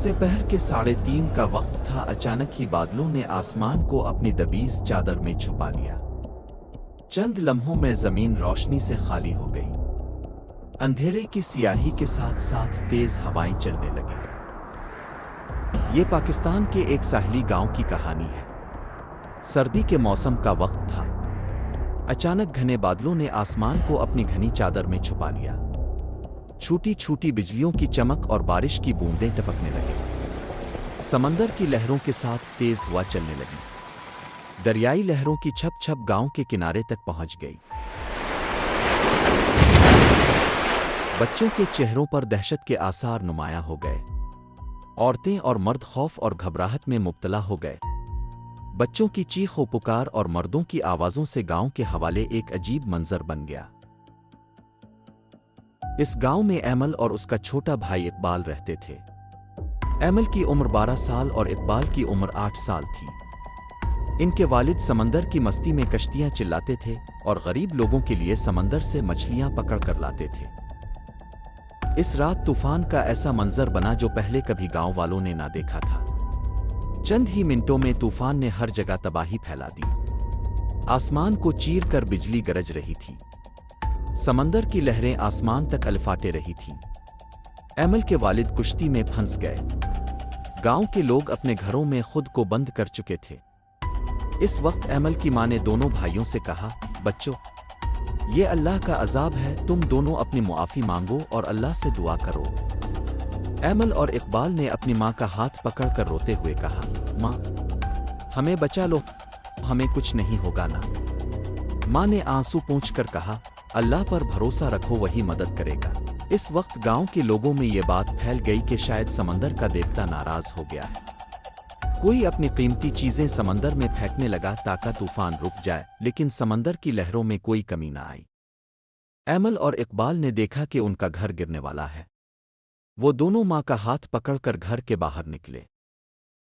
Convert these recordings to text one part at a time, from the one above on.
سے پہر کے 3:30 کا وقت تھا، اچانک ہی بادلوں نے آسمان کو اپنی دبیز چادر میں چھپا لیا۔ چند لمحوں میں زمین روشنی سے خالی ہو گئی۔ اندھیرے کی سیاہی کے ساتھ ساتھ تیز ہوائیں چلنے لگیں۔ یہ پاکستان کے ایک ساحلی گاؤں کی کہانی ہے۔ سردی کے موسم کا وقت تھا۔ اچانک گھنے بادلوں نے آسمان کو اپنی گھنی چادر میں چھپا لیا۔ چھوٹی چھوٹی بجلیوں کی چمک اور بارش کی بوندیں ٹپکنے لگیں۔ سمندر کی لہروں کے ساتھ تیز ہوا چلنے لگی۔ دریائی لہروں کی چھپ چھپ گاؤں کے کنارے تک پہنچ گئی۔ بچوں کے چہروں پر دہشت کے آثار نمایاں ہو گئے۔ عورتیں اور مرد خوف اور گھبراہٹ میں مبتلا ہو گئے۔ بچوں کی چیخ و پکار اور مردوں کی آوازوں سے گاؤں کے حوالے ایک عجیب منظر بن گیا۔ اس گاؤں میں ایمل اور اس کا چھوٹا بھائی اقبال رہتے تھے۔ ایمل کی عمر 12 سال اور اقبال کی عمر 8 سال تھی۔ ان کے والد سمندر کی مستی میں کشتیاں چلاتے تھے اور غریب لوگوں کے لیے سمندر سے مچھلیاں پکڑ کر لاتے تھے۔ اس رات طوفان کا ایسا منظر بنا جو پہلے کبھی گاؤں والوں نے نہ دیکھا تھا۔ چند ہی منٹوں میں طوفان نے ہر جگہ تباہی پھیلا دی۔ آسمان کو چیر کر بجلی گرج رہی تھی۔ سمندر کی لہریں آسمان تک الفاٹے رہی تھیں۔ ایمل کے والد کشتی میں پھنس گئے۔ گاؤں کے لوگ اپنے گھروں میں خود کو بند کر چکے تھے۔ اس وقت ایمل کی ماں نے دونوں بھائیوں سے کہا، بچوں، یہ اللہ کا عذاب ہے، تم دونوں اپنی معافی مانگو اور اللہ سے دعا کرو۔ ایمل اور اقبال نے اپنی ماں کا ہاتھ پکڑ کر روتے ہوئے کہا، ماں، ہمیں بچا لو، ہمیں کچھ نہیں ہوگا نا۔ ماں نے آنسو پونچھ کر کہا، اللہ پر بھروسہ رکھو، وہی مدد کرے گا۔ اس وقت گاؤں کے لوگوں میں یہ بات پھیل گئی کہ شاید سمندر کا دیوتا ناراض ہو گیا ہے۔ کوئی اپنی قیمتی چیزیں سمندر میں پھینکنے لگا تاکہ طوفان رک جائے، لیکن سمندر کی لہروں میں کوئی کمی نہ آئی۔ ایمل اور اقبال نے دیکھا کہ ان کا گھر گرنے والا ہے۔ وہ دونوں ماں کا ہاتھ پکڑ کر گھر کے باہر نکلے۔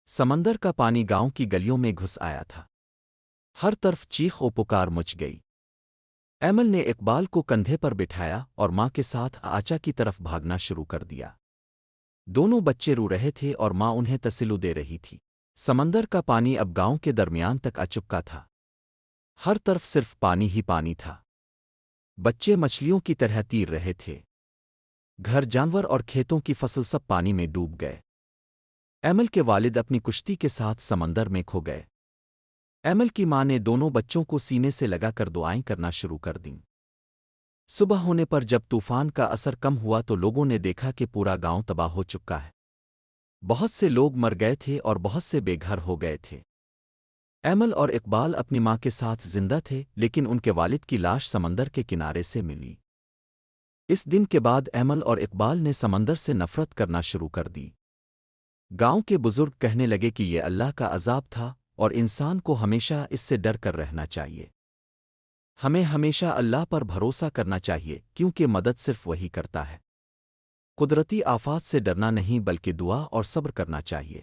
سمندر کا پانی گاؤں کی گلیوں میں گھس آیا تھا۔ ہر طرف چیخ و پکار مچ گئی۔ ایمل نے اقبال کو کندھے پر بٹھایا اور ماں کے ساتھ آچا کی طرف بھاگنا شروع کر دیا۔ دونوں بچے رو رہے تھے اور ماں انہیں تسلی دے رہی تھی۔ سمندر کا پانی اب گاؤں کے درمیان تک آ چکا تھا۔ ہر طرف صرف پانی ہی پانی تھا۔ بچے مچھلیوں کی طرح تیر رہے تھے۔ گھر، جانور اور کھیتوں کی فصل سب پانی میں ڈوب گئے۔ ایمل کے والد اپنی کشتی کے ساتھ سمندر میں کھو گئے۔ ایمل کی ماں نے دونوں بچوں کو سینے سے لگا کر دعائیں کرنا شروع کر دیں۔ صبح ہونے پر جب طوفان کا اثر کم ہوا تو لوگوں نے دیکھا کہ پورا گاؤں تباہ ہو چکا ہے۔ بہت سے لوگ مر گئے تھے اور بہت سے بے گھر ہو گئے تھے۔ ایمل اور اقبال اپنی ماں کے ساتھ زندہ تھے، لیکن ان کے والد کی لاش سمندر کے کنارے سے ملی۔ اس دن کے بعد ایمل اور اقبال نے سمندر سے نفرت کرنا شروع کر دی۔ گاؤں کے بزرگ کہنے لگے کہ یہ اللہ کا عذاب تھا اور انسان کو ہمیشہ اس سے ڈر کر رہنا چاہیے۔ ہمیں ہمیشہ اللہ پر بھروسہ کرنا چاہیے، کیونکہ مدد صرف وہی کرتا ہے۔ قدرتی آفات سے ڈرنا نہیں بلکہ دعا اور صبر کرنا چاہیے۔